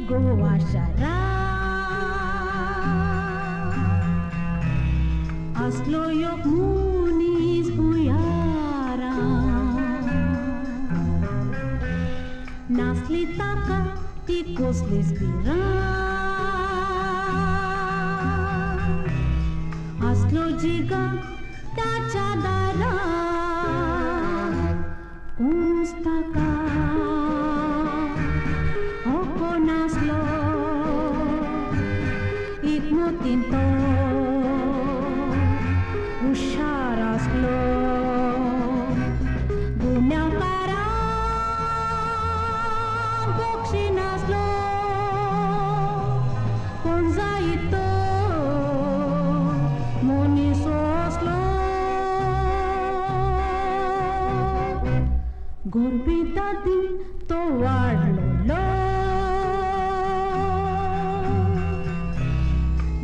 गोवा शारा असलो एक मुनीस भुयारा नासली ताका ती कसलीच बिरा असलो जिगा त्याच्या दारा कोणूच ताका नासलो एक मोतीन तो हुशार आसलो गुन्यांवकारा बोक्षी नासलो कोण जायत तो मनीस असलो गोरबेतातीन तो वाडलो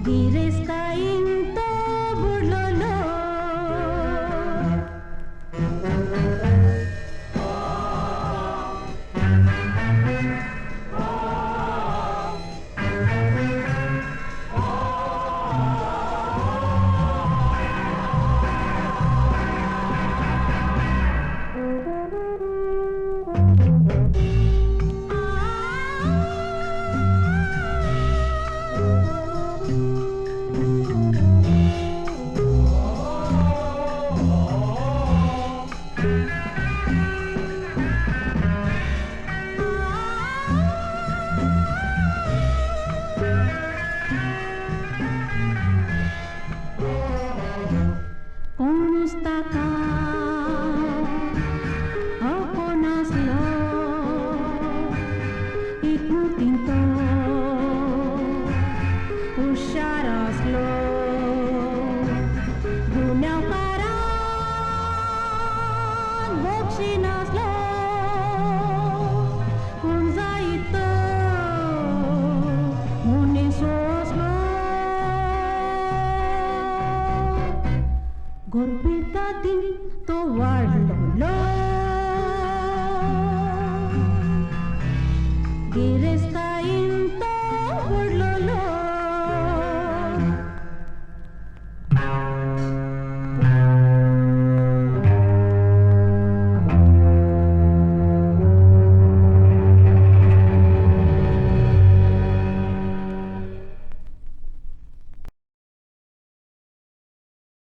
गिरेस्ताईन तो बुडलो ताका कोण आसलो एक मोतीन तो हुशार आसलो गुन्यांवकारा बोक्षी नासलो कोण जायत तो मनीस असलो गोरबेतातीन तो वाडलो गिरेस्ताईन तो बुडलो